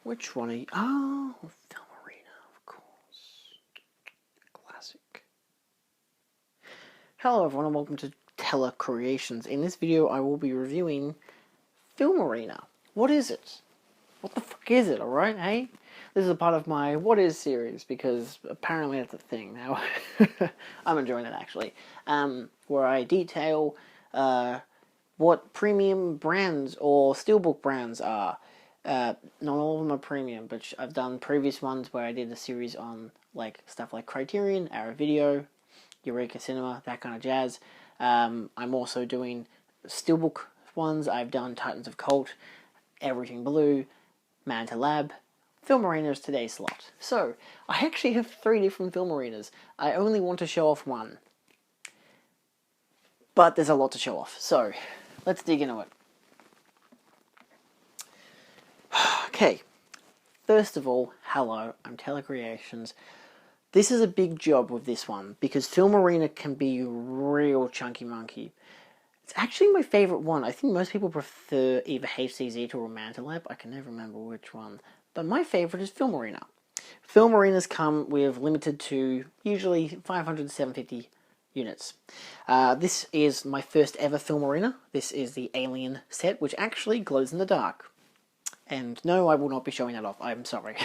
Which one are you? Oh, Film Arena, of course. Classic. Hello everyone and welcome to Teller Creations. In this video I will be reviewing Film Arena. What is it? What the fuck is it, alright, hey? This is a part of my What Is series, because apparently that's a thing now. I'm enjoying it actually. Where I detail what premium brands or SteelBook brands are. Not all of them are premium, but I've done previous ones where I did a series on like stuff like Criterion, Arrow Video, Eureka Cinema, that kind of jazz. I'm also doing SteelBook ones. I've done Titans of Cult, Everything Blue, Manta Lab. Film Arena's today's slot. So, I actually have 3 different Film Arenas. I only want to show off one. But there's a lot to show off, so let's dig into it. Okay, first of all, hello, I'm Teller Creations. This is a big job with this one, because Film Arena can be real chunky monkey. It's actually my favourite one. I think most people prefer either HCZ or Manta Lab. I can never remember which one. But my favourite is Film Arena. Film Arenas come with limited to usually 500 to 750 units. This is my first ever Film Arena. This is the Alien set, which actually glows in the dark. And no, I will not be showing that off. I'm sorry.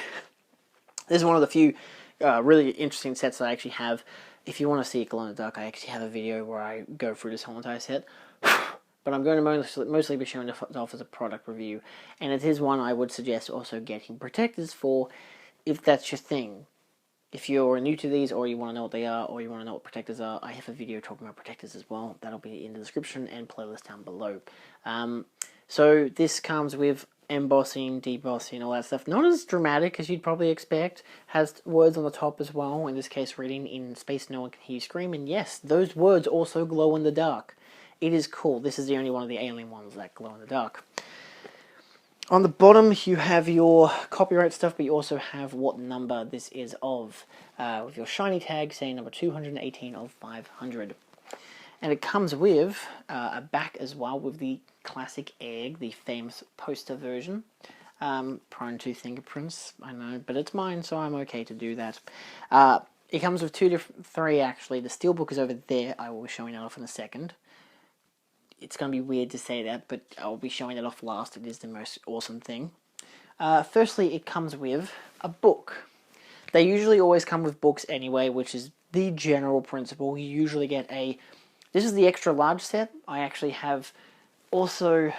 This is one of the few really interesting sets that I actually have. If you want to see it glow in the dark, I actually have a video where I go through this whole entire set. But I'm going to mostly be showing it off as a product review. And it is one I would suggest also getting protectors for, if that's your thing. If you're new to these, or you want to know what they are, or you want to know what protectors are, I have a video talking about protectors as well. That'll be in the description and playlist down below. So this comes with embossing, debossing, all that stuff. Not as dramatic as you'd probably expect. Has words on the top as well. In this case, reading "In space, no one can hear you scream." And yes, those words also glow in the dark. It is cool. This is the only one of the alien ones that glow in the dark. On the bottom, you have your copyright stuff, but you also have what number this is of, with your shiny tag saying number 218 of 500. And it comes with a back as well, with the classic egg, the famous poster version. Prone to fingerprints, I know, but it's mine, so I'm okay to do that. It comes with 3 actually. The SteelBook is over there. I will be showing that off in a second. It's going to be weird to say that, but I'll be showing that off last. It is the most awesome thing. Firstly, it comes with a book. They usually always come with books anyway, which is the general principle. You usually get a... This is the extra large set. I actually have also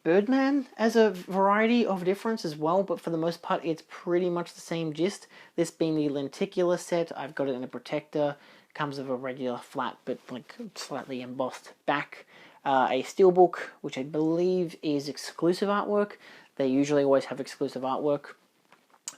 Birdman as a variety of difference as well, but for the most part it's pretty much the same gist. This being the Lenticular set, I've got it in a protector. Comes with a regular flat but like slightly embossed back. A SteelBook, which I believe is exclusive artwork. They usually always have exclusive artwork.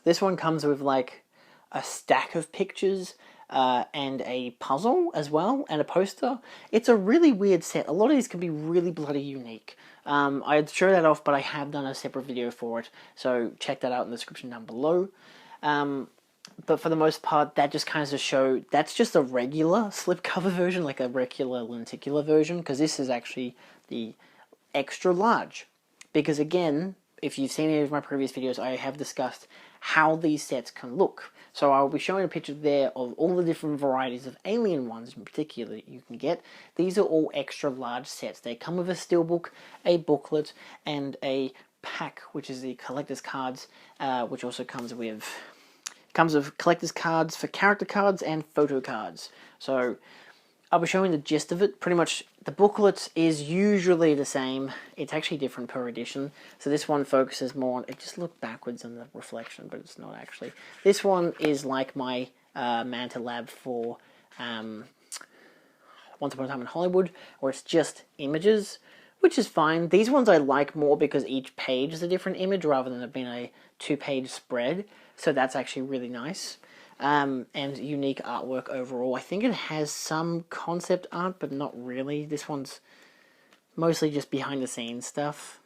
This one comes with like a stack of pictures and a puzzle as well, and a poster. It's a really weird set. A lot of these can be really bloody unique. I'd show that off, but I have done a separate video for it, so check that out in the description down below. But for the most part, that just kind of just show, that's just a regular slipcover version, like a regular lenticular version, because this is actually the extra large. Because again, if you've seen any of my previous videos, I have discussed how these sets can look. So I will be showing a picture there of all the different varieties of alien ones in particular that you can get. These are all extra large sets. They come with a SteelBook, a booklet, and a pack, which is the collector's cards, which also comes with collector's cards for character cards and photo cards. So I'll be showing the gist of it. Pretty much the booklet is usually the same. It's actually different per edition. So this one focuses more on, it just looked backwards in the reflection, but it's not actually. This one is like my Manta Lab for Once Upon a Time in Hollywood, where it's just images, which is fine. These ones I like more because each page is a different image rather than it being a 2-page spread. So that's actually really nice. And unique artwork overall. I think it has some concept art, but not really. This one's mostly just behind the scenes stuff.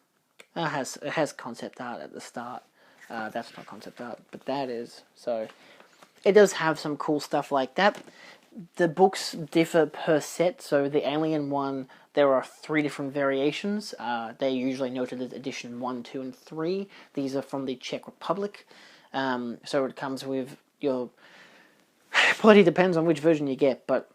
It has concept art at the start. That's not concept art, but that is. So it does have some cool stuff like that. The books differ per set, so the Alien one, there are 3 different variations. They're usually noted as edition 1, 2, and 3. These are from the Czech Republic. So it comes with your... Probably depends on which version you get, but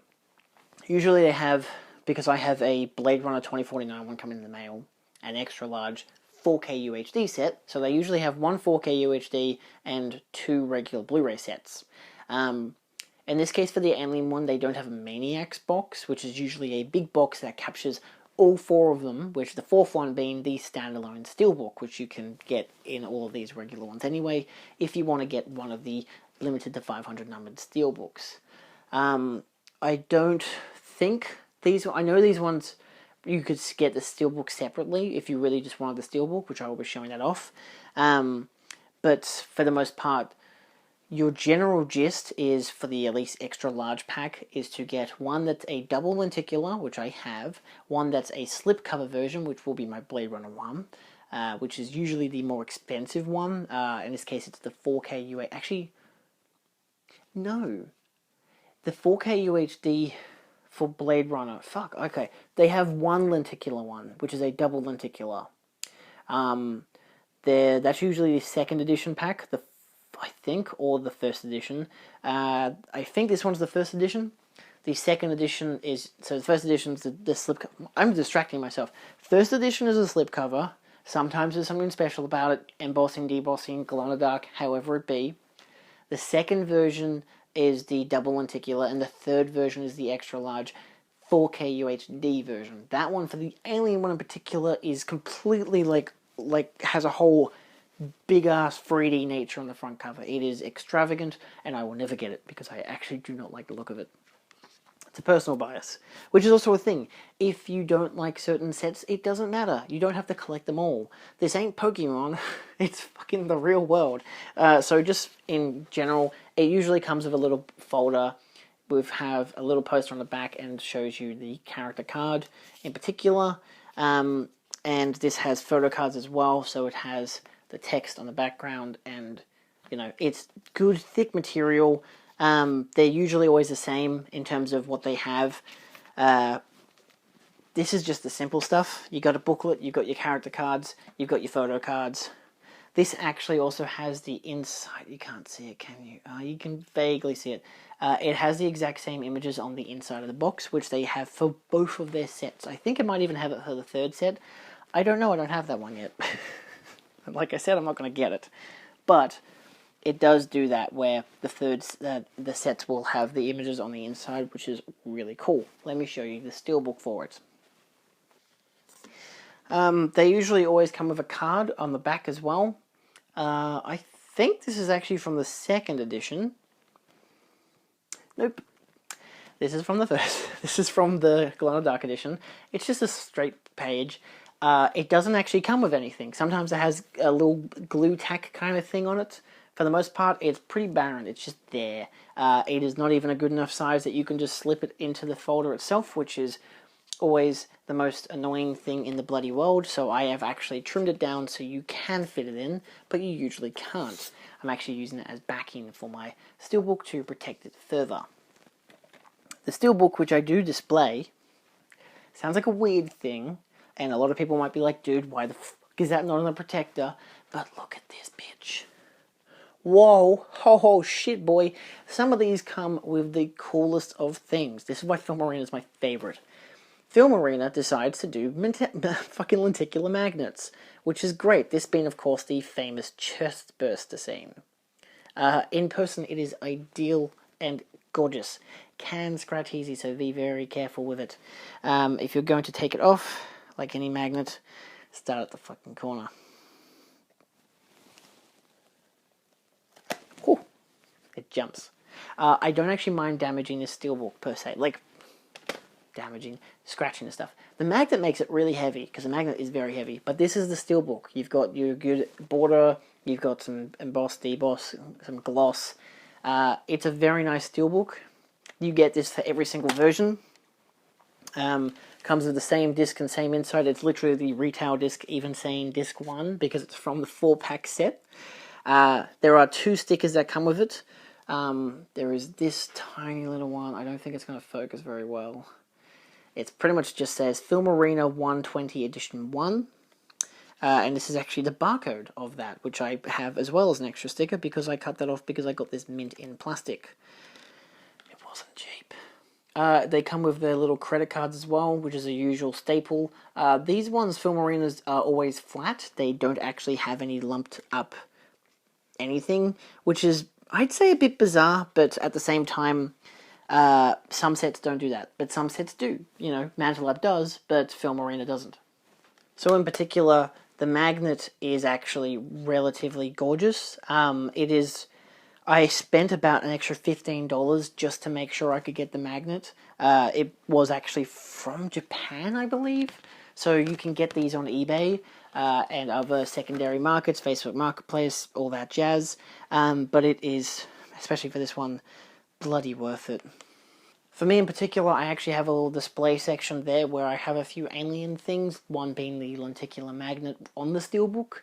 usually they have, because I have a Blade Runner 2049 one coming in the mail, an extra large 4K UHD set, so they usually have 1 4K UHD and 2 regular Blu-ray sets. In this case, for the Alien one, they don't have a Maniacs box, which is usually a big box that captures all 4 of them, which the 4th one being the standalone SteelBook, which you can get in all of these regular ones anyway, if you want to get one of the limited to 500 numbered SteelBooks. I don't think these... I know these ones, you could get the SteelBook separately if you really just wanted the SteelBook, which I will be showing that off. But for the most part, your general gist is, for the at least extra large pack, is to get one that's a double lenticular, which I have, one that's a slipcover version, which will be my Blade Runner one, which is usually the more expensive one. In this case, it's the 4K UHD. Actually, no. The 4K UHD for Blade Runner, fuck, okay. They have one lenticular one, which is a double lenticular. That's usually the 2nd edition pack, I think, or the 1st edition. I think this one's the 1st edition. The 2nd edition is... So the 1st edition is the slipcover. I'm distracting myself. 1st edition is a slipcover. Sometimes there's something special about it. Embossing, debossing, glow-in-the-dark, however it be. The 2nd version is the double lenticular, and the 3rd version is the extra large 4K UHD version. That one, for the Alien one in particular, is completely like has a whole big-ass 3D nature on the front cover. It is extravagant, and I will never get it, because I actually do not like the look of it. It's a personal bias, which is also a thing. If you don't like certain sets, it doesn't matter. You don't have to collect them all. This ain't Pokemon. It's fucking the real world. So just in general, it usually comes with a little folder. We have a little poster on the back and shows you the character card in particular. And this has photo cards as well, so it has the text on the background, and, you know, it's good, thick material. They're usually always the same in terms of what they have. This is just the simple stuff. You got a booklet, you've got your character cards, you've got your photo cards. This actually also has the inside. You can't see it, can you? You can vaguely see it. It has the exact same images on the inside of the box, which they have for both of their sets. I think it might even have it for the 3rd set. I don't know, I don't have that one yet. Like I said, I'm not going to get it. But it does do that, where the sets will have the images on the inside, which is really cool. Let me show you the SteelBook for it. They usually always come with a card on the back as well. I think this is actually from the 2nd edition. Nope. This is from the 1st. This is from the glow-in-the-dark edition. It's just a straight page. It doesn't actually come with anything. Sometimes it has a little glue tack kind of thing on it. For the most part, it's pretty barren. It's just there. It is not even a good enough size that you can just slip it into the folder itself, which is always the most annoying thing in the bloody world. So I have actually trimmed it down so you can fit it in, but you usually can't. I'm actually using it as backing for my SteelBook to protect it further. The SteelBook, which I do display, sounds like a weird thing. And a lot of people might be like, dude, why the fuck is that not on the protector? But look at this bitch. Whoa, ho shit, boy. Some of these come with the coolest of things. This is why Film Arena is my favorite. Film Arena decides to do fucking lenticular magnets, which is great. This being, of course, the famous chest burster scene. In person, it is ideal and gorgeous. Can scratch easy, so be very careful with it. If you're going to take it off, like any magnet, start at the fucking corner. Whew. It jumps. I don't actually mind damaging this SteelBook per se. Like, scratching the stuff. The magnet makes it really heavy, because the magnet is very heavy. But this is the SteelBook. You've got your good border, you've got some emboss, deboss, some gloss. It's a very nice SteelBook. You get this for every single version. Comes with the same disc and same inside. It's literally the retail disc, even saying disc 1, because it's from the 4-pack set. There are 2 stickers that come with it. There is this tiny little one. I don't think it's going to focus very well. It's pretty much just says Film Arena 120 Edition 1. And this is actually the barcode of that, which I have as well as an extra sticker because I cut that off because I got this mint in plastic. It wasn't cheap. They come with their little credit cards as well, which is a usual staple. These ones, Film Arenas, are always flat. They don't actually have any lumped up anything, which is, I'd say, a bit bizarre, but at the same time, some sets don't do that, but some sets do. You know, Mantelab does, but Film Arena doesn't. So in particular, the magnet is actually relatively gorgeous. I spent about an extra $15 just to make sure I could get the magnet. It was actually from Japan, I believe. So you can get these on eBay and other secondary markets, Facebook Marketplace, all that jazz. But it is, especially for this one, bloody worth it. For me in particular, I actually have a little display section there where I have a few alien things, one being the lenticular magnet on the SteelBook.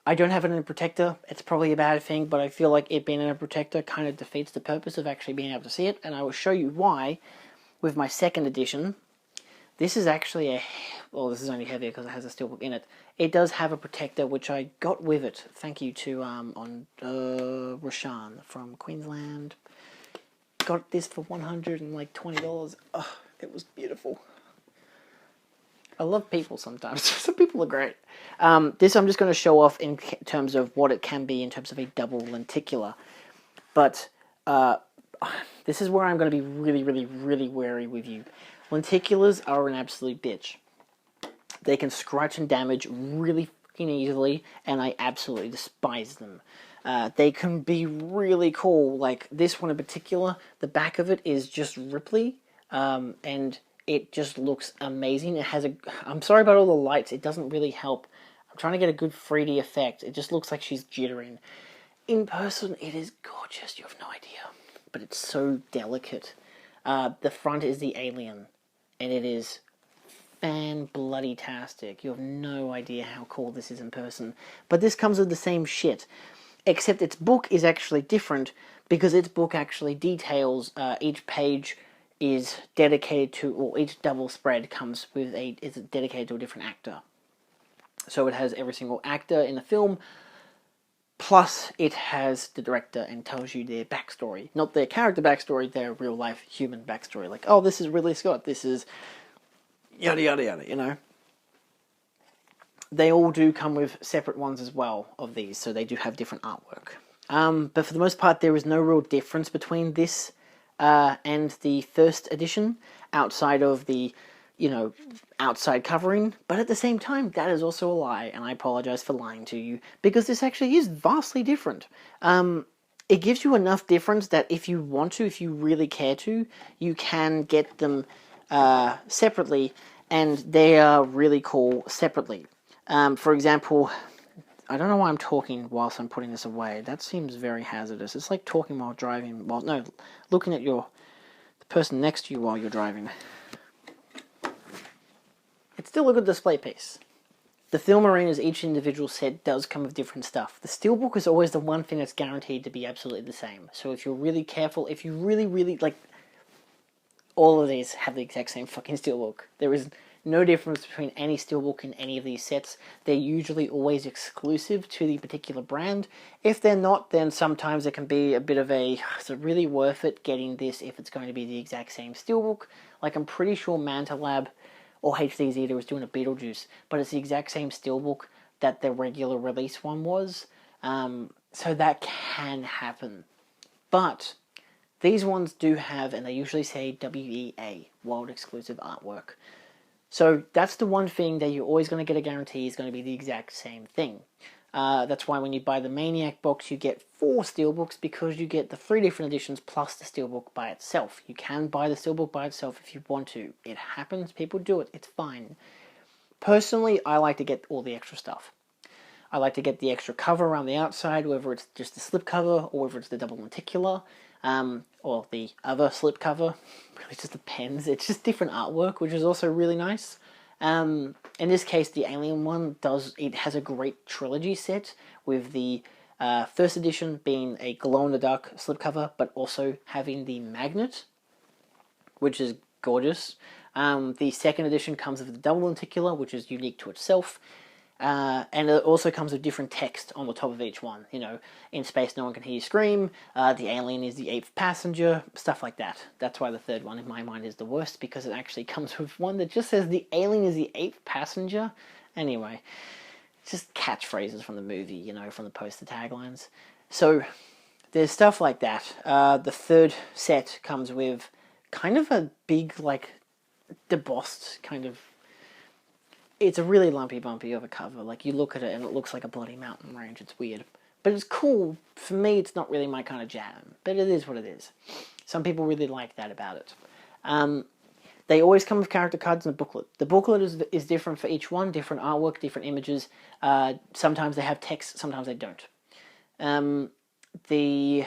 I don't have it in a protector. It's probably a bad thing, but I feel like it being in a protector kind of defeats the purpose of actually being able to see it, and I will show you why with my second edition. This is actually well, this is only heavier because it has a SteelBook in it. It does have a protector, which I got with it. Thank you to Rashan from Queensland. Got this for $120. Oh, it was beautiful. I love people sometimes. Some people are great. This I'm just going to show off in terms of what it can be in terms of a double lenticular. But this is where I'm going to be really, really, really wary with you. Lenticulars are an absolute bitch. They can scratch and damage really fucking easily, and I absolutely despise them. They can be really cool. Like this one in particular, the back of it is just Ripley, and it just looks amazing. It has I'm sorry about all the lights. It doesn't really help. I'm trying to get a good 3D effect. It just looks like she's jittering. In person, it is gorgeous. You have no idea. But it's so delicate. The front is the alien, and it is fan-bloody-tastic. You have no idea how cool this is in person. But this comes with the same shit. Except its book is actually different because its book actually details each page is dedicated to, or each double spread comes with is dedicated to a different actor. So it has every single actor in the film, plus it has the director and tells you their backstory. Not their character backstory, their real life human backstory. Like, oh, this is Ridley Scott, this is yada yada yada, you know. They all do come with separate ones as well of these, so they do have different artwork. But for the most part, there is no real difference between this and the first edition, outside of the, you know, outside covering. But at the same time, that is also a lie, and I apologize for lying to you, because this actually is vastly different. It gives you enough difference that if you want to, if you really care to, you can get them separately, and they are really cool separately. For example, I don't know why I'm talking whilst I'm putting this away. That seems very hazardous. It's like talking while driving. Well, no, looking at the person next to you while you're driving. It's still a good display piece. The Film Arenas, each individual set does come with different stuff. The SteelBook is always the one thing that's guaranteed to be absolutely the same. So if you're really careful, if you really, really, like, all of these have the exact same fucking SteelBook. There is no difference between any SteelBook in any of these sets. They're usually always exclusive to the particular brand. If they're not, then sometimes it can be a bit of is it really worth it getting this if it's going to be the exact same SteelBook? Like, I'm pretty sure Mantelab or HD Zeta was doing a Beetlejuice, but it's the exact same SteelBook that the regular release one was. So that can happen. But these ones do have, and they usually say WEA, World Exclusive Artwork. So that's the one thing that you're always going to get a guarantee is going to be the exact same thing. That's why when you buy the Maniac box, you get 4 SteelBooks, because you get the 3 different editions plus the SteelBook by itself. You can buy the SteelBook by itself if you want to. It happens, people do it, it's fine. Personally, I like to get all the extra stuff. I like to get the extra cover around the outside, whether it's just the slip cover or whether it's the double lenticular, or the other slip cover. Really just depends. It's just different artwork, which is also really nice. In this case, the Alien one has a great trilogy set with the First edition being a glow-in-the-dark slipcover, but also having the magnet, which is gorgeous. The second edition comes with the double lenticular, which is unique to itself. And it also comes with different text on the top of each one. You know, in space no one can hear you scream, the alien is the 8th passenger, stuff like that. That's why the third one in my mind is the worst, because it actually comes with one that just says the alien is the 8th passenger. Anyway, just catchphrases from the movie, you know, from the poster taglines. So there's stuff like that. The third set comes with kind of a big, like, debossed kind of... It's a really lumpy bumpy of a cover. Like, you look at it and it looks like a bloody mountain range. It's weird. But it's cool. For me, it's not really my kind of jam. But it is what it is. Some people really like that about it. They always come with character cards in the booklet. The booklet is different for each one. Different artwork, different images. Sometimes they have text, sometimes they don't. The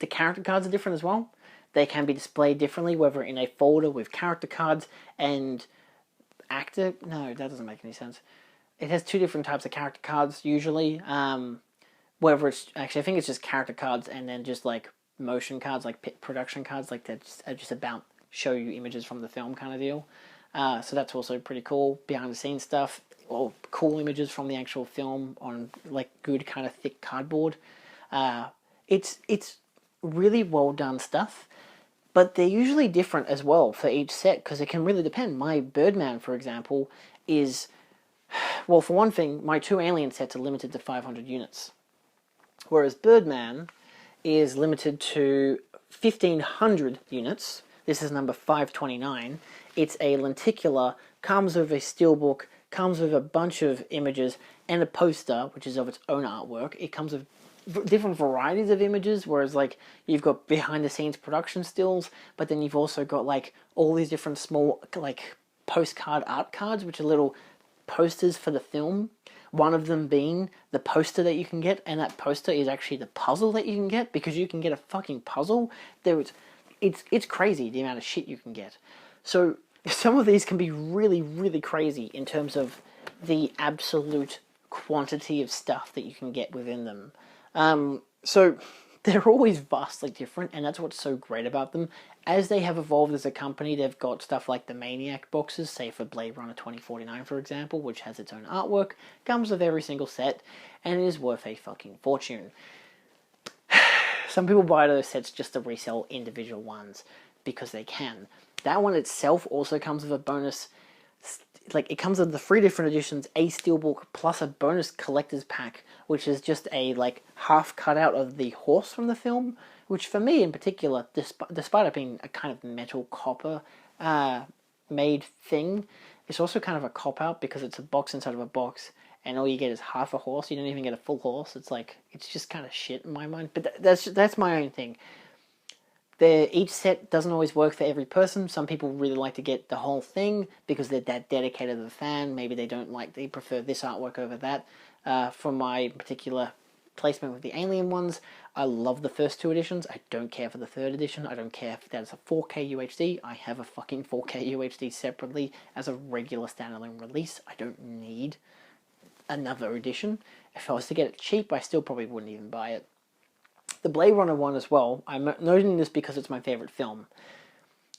character cards are different as well. They can be displayed differently, whether in a folder with character cards and... actor? No, that doesn't make any sense. It has two different types of character cards, usually. Whether it's... Actually, I think it's just character cards and then just, like, motion cards, like production cards, like that just about show you images from the film kind of deal. So that's also pretty cool. Behind the scenes stuff, or cool images from the actual film on, like, good kind of thick cardboard. It's really well done stuff. But they're usually different as well for each set, because it can really depend. My Birdman, for example, is... Well, for one thing, my 2 Alien sets are limited to 500 units. Whereas Birdman is limited to 1,500 units. This is number 529. It's a lenticular, comes with a steelbook, comes with a bunch of images, and a poster, which is of its own artwork. It comes with different varieties of images, whereas, like, you've got behind the scenes production stills, but then you've also got, like, all these different small, like, postcard art cards, which are little posters for the film. One of them being the poster that you can get, and that poster is actually the puzzle that you can get, because you can get a fucking puzzle. It's crazy the amount of shit you can get. So some of these can be really, really crazy in terms of the absolute quantity of stuff that you can get within them. So they're always vastly different, and that's what's so great about them. As they have evolved as a company, they've got stuff like the Maniac boxes, say for Blade Runner 2049, for example, which has its own artwork, comes with every single set, and it is worth a fucking fortune. Some people buy those sets just to resell individual ones, because they can. That one itself also comes with a bonus... Like, it comes with the 3 different editions, a steelbook, plus a bonus collector's pack, which is just a, like, half cutout of the horse from the film, which for me in particular, despite it being a kind of metal copper made thing, it's also kind of a cop-out, because it's a box inside of a box, and all you get is half a horse. You don't even get a full horse. It's like, it's just kind of shit in my mind, but that's my own thing. Each set doesn't always work for every person. Some people really like to get the whole thing because they're that dedicated to the fan. Maybe they prefer this artwork over that. For my particular placement with the Alien ones, I love the first 2 editions. I don't care for the 3rd edition. I don't care if that's a 4K UHD. I have a fucking 4K UHD separately as a regular standalone release. I don't need another edition. If I was to get it cheap, I still probably wouldn't even buy it. The Blade Runner one as well, I'm noting this because it's my favorite film.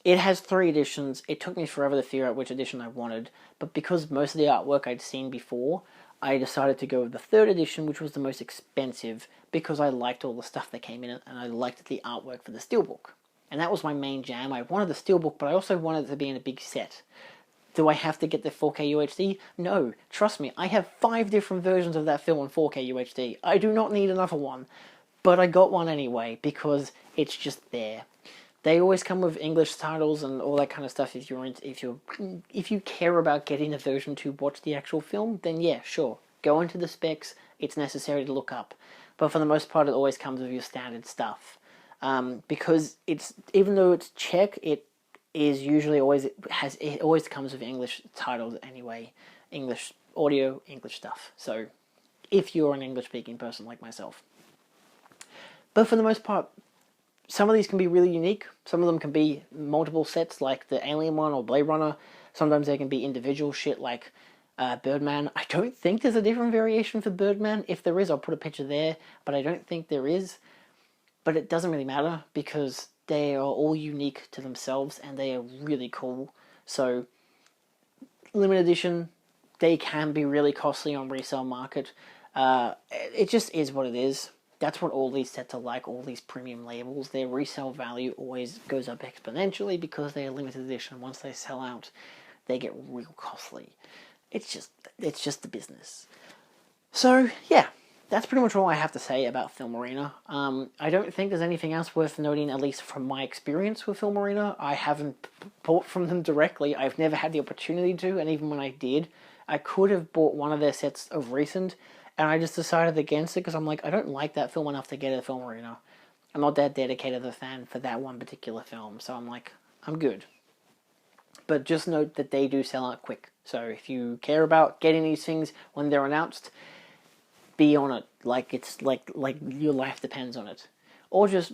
It has 3 editions. It took me forever to figure out which edition I wanted, but because most of the artwork I'd seen before, I decided to go with the 3rd edition, which was the most expensive, because I liked all the stuff that came in it, and I liked the artwork for the steelbook. And that was my main jam. I wanted the steelbook, but I also wanted it to be in a big set. Do I have to get the 4K UHD? No. Trust me, I have 5 different versions of that film in 4K UHD. I do not need another one. But I got one anyway, because it's just there. They always come with English titles and all that kind of stuff. If you care about getting a version to watch the actual film, then yeah, sure. Go into the specs, it's necessary to look up. But for the most part, it always comes with your standard stuff. Because even though it's Czech, it always comes with English titles anyway. English audio, English stuff. So, if you're an English-speaking person like myself. But for the most part, some of these can be really unique. Some of them can be multiple sets, like the Alien one or Blade Runner. Sometimes they can be individual shit, like Birdman. I don't think there's a different variation for Birdman. If there is, I'll put a picture there, but I don't think there is. But it doesn't really matter because they are all unique to themselves and they are really cool. So, limited edition, they can be really costly on resale market. It just is what it is. That's what all these sets are like, all these premium labels. Their resale value always goes up exponentially because they are limited edition. Once they sell out, they get real costly. It's just the business. So, yeah, that's pretty much all I have to say about Film Arena. I don't think there's anything else worth noting, at least from my experience with Film Arena. I haven't bought from them directly. I've never had the opportunity to, and even when I did, I could have bought one of their sets of recent, and I just decided against it because I'm like, I don't like that film enough to get a Film Arena. I'm not that dedicated a fan for that one particular film, so I'm like, I'm good. But just note that they do sell out quick. So if you care about getting these things when they're announced, be on it, like it's like your life depends on it, or just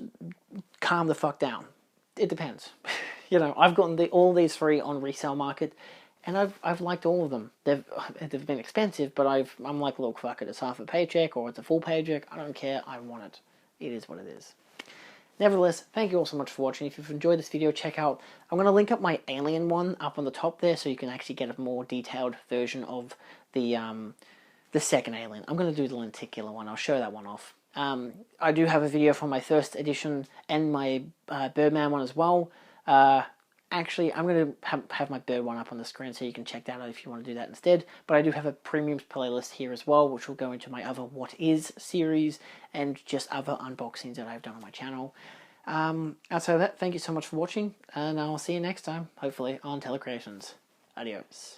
calm the fuck down. It depends. You know, I've gotten all these three on resale market, and I've liked all of them. They've been expensive, but I'm like, look, fuck it, it's half a paycheck or it's a full paycheck. I don't care. I want it. It is what it is. Nevertheless, thank you all so much for watching. If you've enjoyed this video, check out, I'm going to link up my Alien one up on the top there so you can actually get a more detailed version of the second Alien. I'm going to do the Lenticular one. I'll show that one off. I do have a video from my first edition and my Birdman one as well. Actually, I'm going to have my Bird one up on the screen so you can check that out if you want to do that instead. But I do have a premiums playlist here as well, which will go into my other What Is series and just other unboxings that I've done on my channel. Outside of that, thank you so much for watching, and I'll see you next time, hopefully, on Telecreations. Adios.